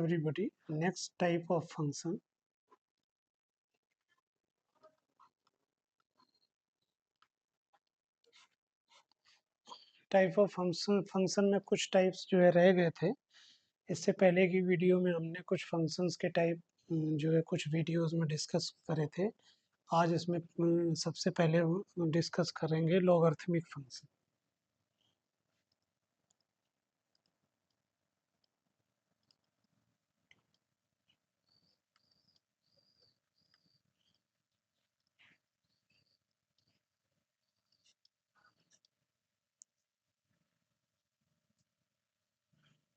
everybody. Next type of function. Type of function में कुछ types जो है रह गए थे। इससे पहले की वीडियो में हमने कुछ फंक्शंस के टाइप जो है कुछ वीडियोस में डिस्कस करे थे। आज इसमें सबसे पहले डिस्कस करेंगे लॉगरिथमिक फंक्शन।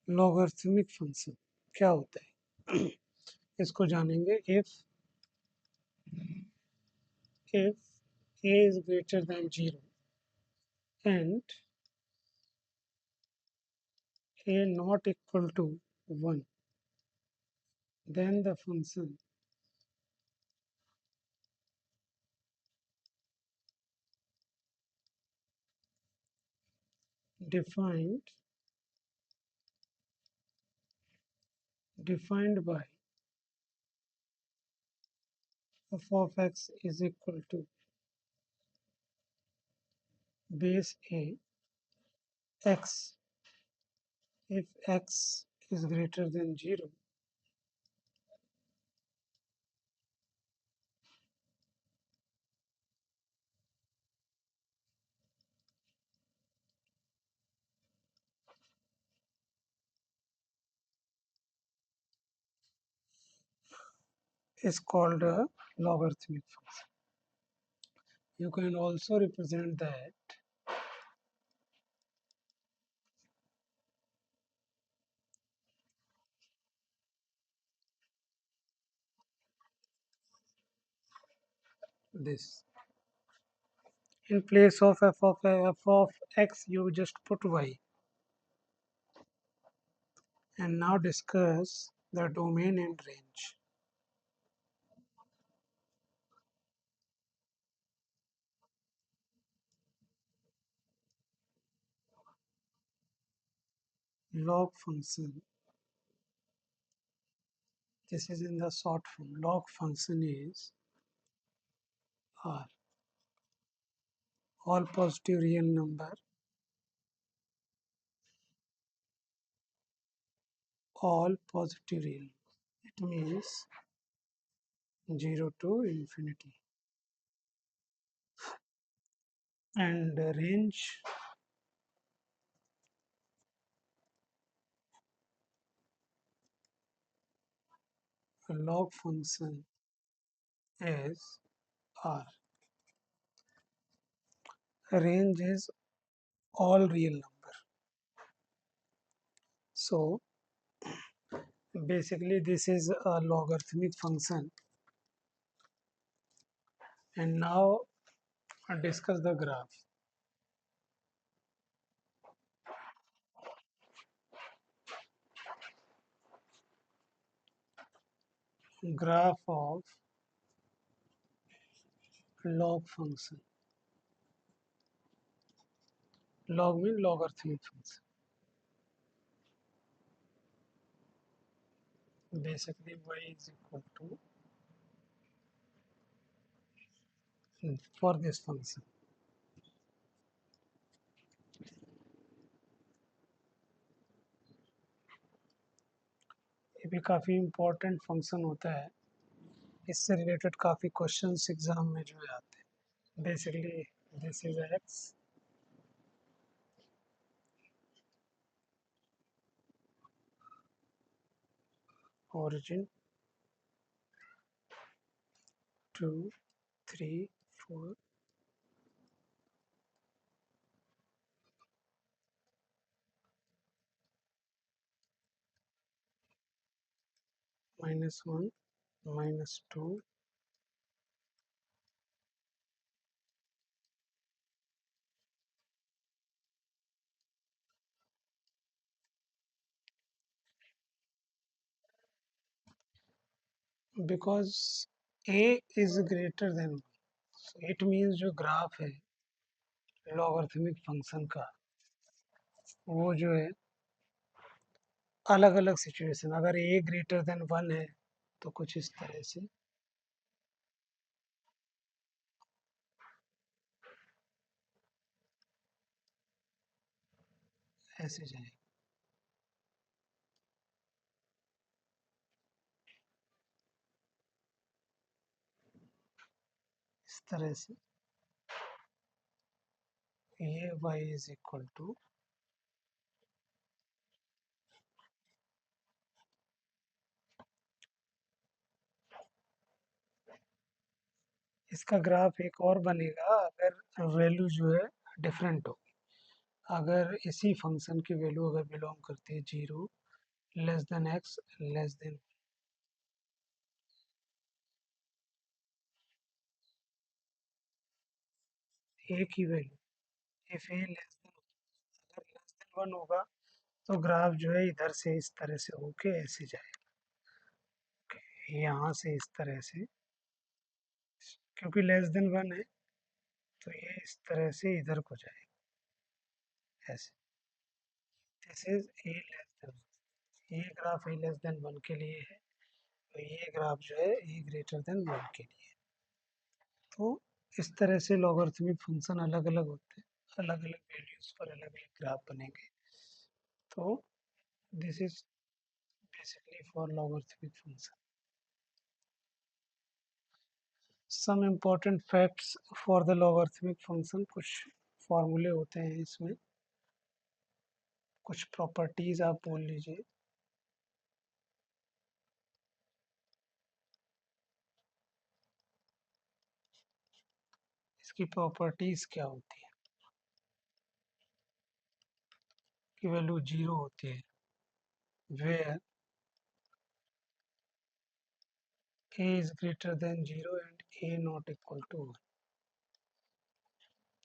लॉगरिथमिक फंक्शन क्या होता है इसको जानेंगे। if a is greater than 0 and a not equal to 1, then the function defined by f of x is equal to base a x if x is greater than 0 is called a logarithmic function. You can also represent that this. In place of f of x, you just put y. And now discuss the domain and range. Log function. This is in the short form. Log function is R. All positive real number. All positive real. It means 0 to infinity. And the range log function is R. Range is all real number. So basically this is a logarithmic function. And now I'll discuss the graph. Graph of log function. Log means logarithmic function. Basically y is equal to for this function. ये भी काफ़ी important function होता है। इससे related काफ़ी questions exam में जो है आते हैं। Basically this is x origin 2 3 4 -1 -2 because a is greater than 1. So it means जो ग्राफ है लॉगरिथमिक फंक्शन का वो जो है अलग अलग सिचुएशन, अगर ए ग्रेटर देन 1 है तो कुछ इस तरह से ऐसे जाए, इस तरह से ये y इज इक्वल टू, इसका ग्राफ एक और बनेगा अगर वैल्यू जो है डिफरेंट हो। अगर इसी फंक्शन की वैल्यू अगर बिलोंग करती है 0 less than x less than a की value, if a less than, अगर लेस देन 1 होगा तो ग्राफ जो है इधर से इस तरह से होके ऐसे जाएगा, यहाँ से इस तरह से, क्योंकि लेस देन 1 है तो ये इस तरह से इधर को जाएगा ऐसे। This is a less then, ये ग्राफ ए लेस देन 1 के लिए है, तो ये ग्राफ जो है ए ग्रेटर देन 1 के लिए। तो इस तरह से लॉगरिथमिक फंक्शन अलग अलग होते हैं, अलग अलग वैल्यूज पर अलग अलग ग्राफ बनेंगे। तो this is basically for logarithmic function. Some important facts for the logarithmic function, कुछ फॉर्मूले होते हैं इसमें, कुछ प्रॉपर्टीज आप बोल लीजिए। इसकी प्रॉपर्टीज क्या होती है, की वैल्यू 0 होती है where a is greater than 0 and a not equal to 1,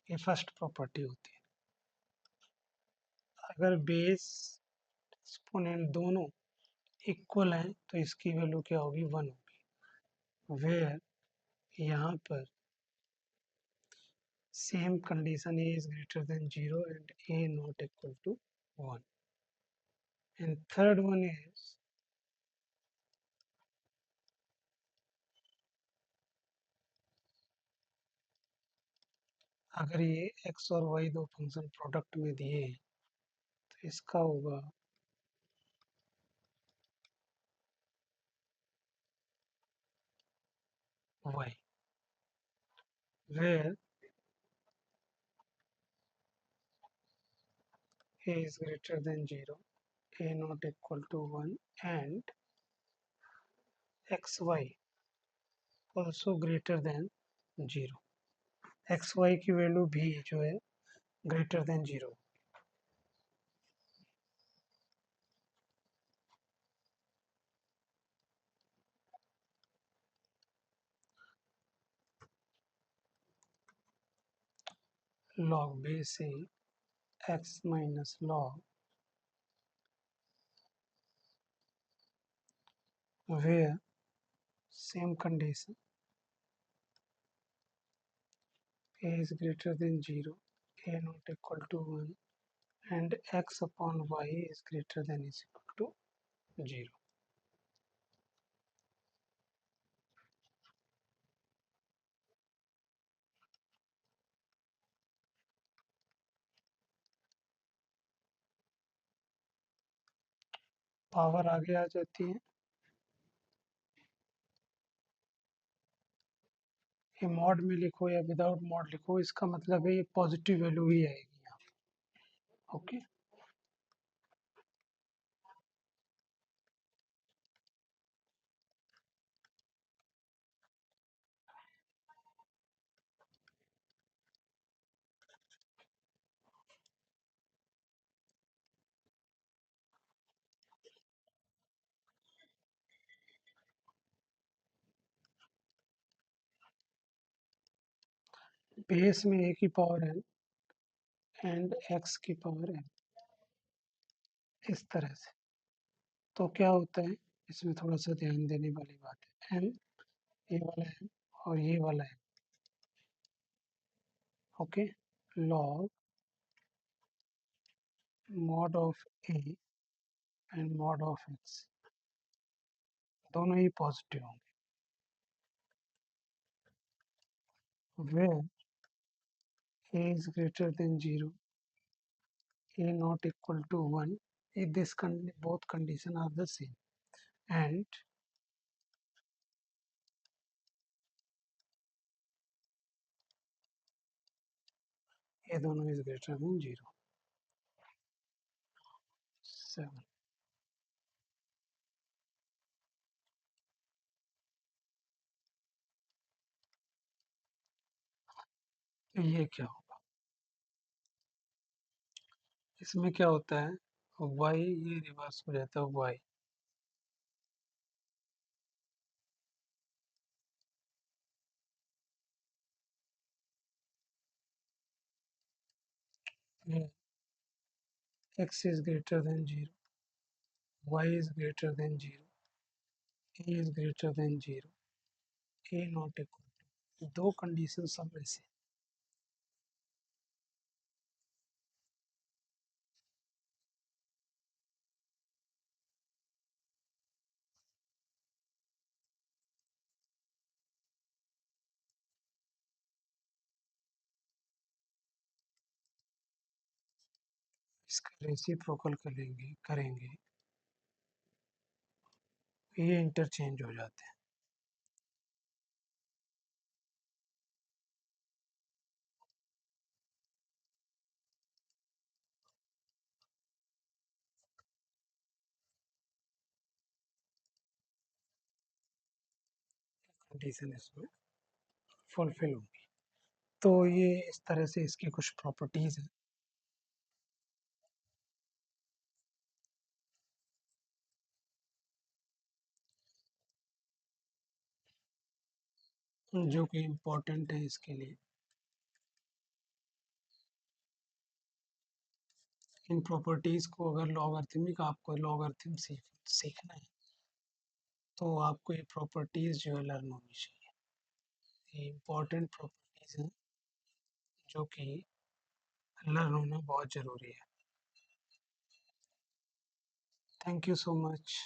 ये फर्स्ट प्रॉपर्टी होती है। अगर बेस एक्सपोनेंट दोनों इक्वल हैं तो इसकी वैल्यू क्या होगी, 1 होगी। वेयर यहाँ पर same condition a is greater than 0 and a not equal to 1, and third one is अगर ये x और y दो फंक्शन प्रोडक्ट में दिए हैं तो इसका होगा y, where a is greater than 0, a not equal to 1 and xy also greater than 0, xy की वैल्यू भी जो है ग्रेटर देन 0। log base से x minus log, where same condition a is greater than 0, a not equal to 1 and x upon y is greater than is equal to 0। Power आगे आ जाती है, ये mod में लिखो या विदाउट मॉड लिखो, इसका मतलब है ये पॉजिटिव वैल्यू ही आएगी यहाँ। ओके, बेस में a की पावर है एंड x की पावर है, इस तरह से। तो क्या होता है, इसमें थोड़ा सा ध्यान देने वाली बात है, m ये वाला है और ये वाला है। Okay, log mod of a and mod of x दोनों ही पॉजिटिव होंगे। Where a is greater than 0, a not equal to 1, if this both condition are the same, and ये दोनों is greater than 0. 7. ये क्या होगा? इसमें क्या होता है, y ये रिवर्स हो जाता है, y ये x is greater than 0, y is greater than 0, a is greater than 0, a not equal to, दो कंडीशन सब में से इसका रेसिप्रोकल करेंगे ये इंटरचेंज हो जाते हैं। कंडीशन इसमें फुलफिल होगी। तो ये इस तरह से इसकी कुछ प्रॉपर्टीज हैं जो कि इम्पोर्टेंट है इसके लिए। इन प्रॉपर्टीज को अगर लॉगरिथमिक आपको लॉगरिथम सीखना है तो आपको ये प्रॉपर्टीज जो है लर्न होनी चाहिए। ये इम्पोर्टेंट प्रॉपर्टीज हैं जो कि लर्न होना बहुत ज़रूरी है। Thank you so much.